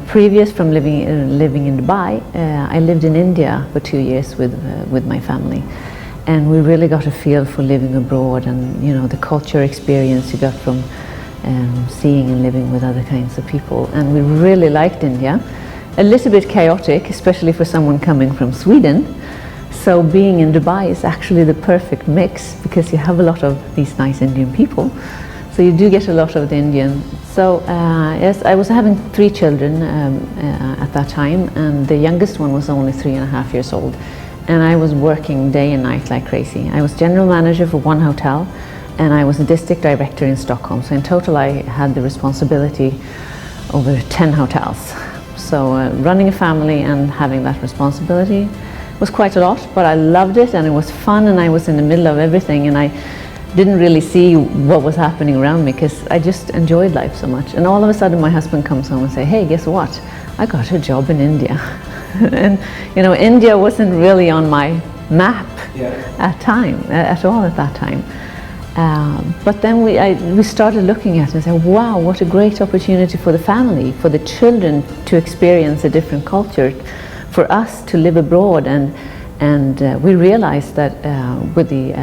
previous from living in Dubai, I lived in India for 2 years with my family, and we really got a feel for living abroad, and the culture experience you got from seeing and living with other kinds of people. And we really liked India. A little bit chaotic, especially for someone coming from Sweden. So being in Dubai is actually the perfect mix, because you have a lot of these nice Indian people. So you do get a lot of the Indian. So yes, I was having 3 children at that time, and the youngest one was only 3.5 years old. And I was working day and night like crazy. I was general manager for 1 hotel, and I was a district director in Stockholm. So in total I had the responsibility over 10 hotels. So running a family and having that responsibility was quite a lot, but I loved it, and it was fun, and I was in the middle of everything, and I didn't really see what was happening around me, because I just enjoyed life so much. And all of a sudden my husband comes home and says, hey, guess what? I got a job in India. And India wasn't really on my map at all at that time. But then we started looking at it and said, wow, what a great opportunity for the family, for the children to experience a different culture, for us to live abroad. And we realized that with the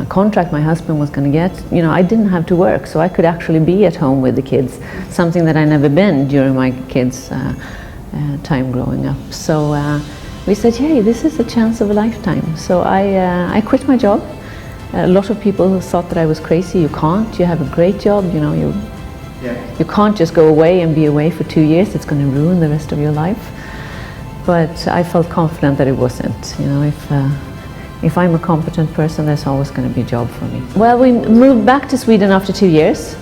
contract my husband was going to get, I didn't have to work, so I could actually be at home with the kids, something that I never been during my kids' time growing up. So we said, hey, this is a chance of a lifetime. So I quit my job. A lot of people thought that I was crazy. You can't, you have a great job, you can't just go away and be away for 2 years, it's going to ruin the rest of your life. But I felt confident that it wasn't. If I'm a competent person, there's always going to be a job for me. Well, we moved back to Sweden after 2 years,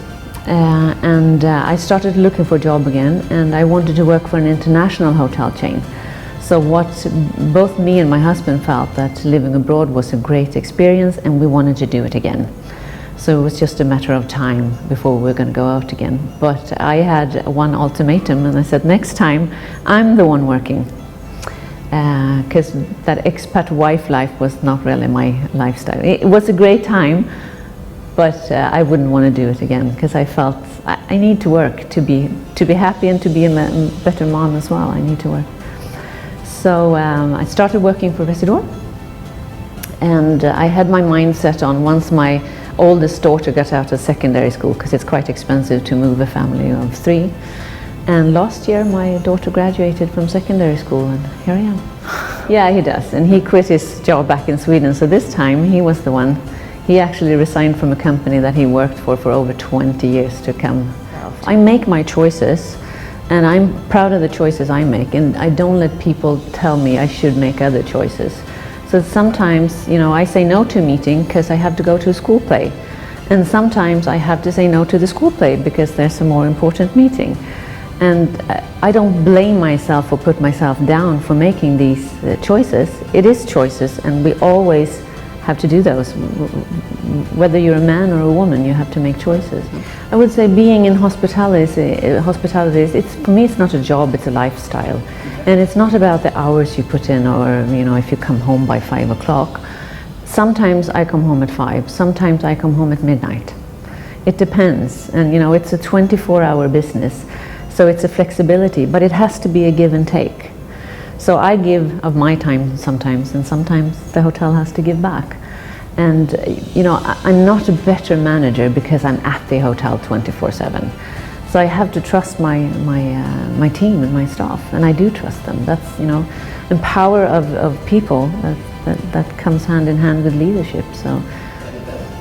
and I started looking for a job again, and I wanted to work for an international hotel chain. So what both me and my husband felt that living abroad was a great experience, and we wanted to do it again. So it was just a matter of time before we were going to go out again. But I had one ultimatum, and I said, next time I'm the one working. Because that expat wife life was not really my lifestyle. It was a great time, but I wouldn't want to do it again, because I felt I need to work to be happy and to be a better mom as well. I need to work. So I started working for Rezidor, and I had my mind set on, once my oldest daughter got out of secondary school, because it's quite expensive to move a family of 3. And last year my daughter graduated from secondary school, and here I am. Yeah, he does, and he quit his job back in Sweden, so this time he was the one. He actually resigned from a company that he worked for over 20 years to come. I make my choices, and I'm proud of the choices I make, and I don't let people tell me I should make other choices. So sometimes, I say no to a meeting because I have to go to a school play, and sometimes I have to say no to the school play because there's a more important meeting. And I don't blame myself or put myself down for making these choices. It is choices, and we always have to do those. Whether you're a man or a woman, you have to make choices. I would say being in hospitality, for me it's not a job, it's a lifestyle. And it's not about the hours you put in, or if you come home by 5 o'clock. Sometimes I come home at 5, sometimes I come home at midnight. It depends, and it's a 24-hour business. So it's a flexibility, but it has to be a give and take. So I give of my time sometimes, and sometimes the hotel has to give back. And I'm not a better manager because I'm at the hotel 24/7. So I have to trust my team and my staff, and I do trust them. That's the power of people that comes hand in hand with leadership. So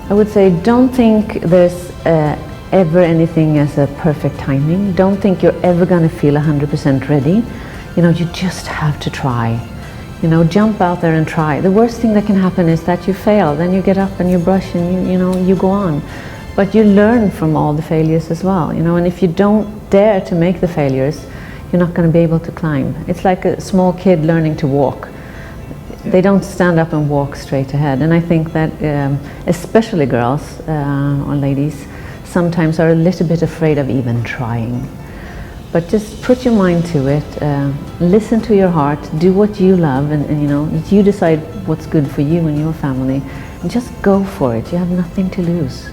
I would say, don't think there's ever anything as a perfect timing. Don't think you're ever going to feel 100% ready. You just have to try. Jump out there and try. The worst thing that can happen is that you fail. Then you get up and you brush and you go on. But you learn from all the failures as well. And if you don't dare to make the failures, you're not going to be able to climb. It's like a small kid learning to walk. They don't stand up and walk straight ahead. And I think that especially girls or ladies sometimes are a little bit afraid of even trying. But just put your mind to it, listen to your heart, do what you love, and you decide what's good for you and your family, and just go for it. You have nothing to lose.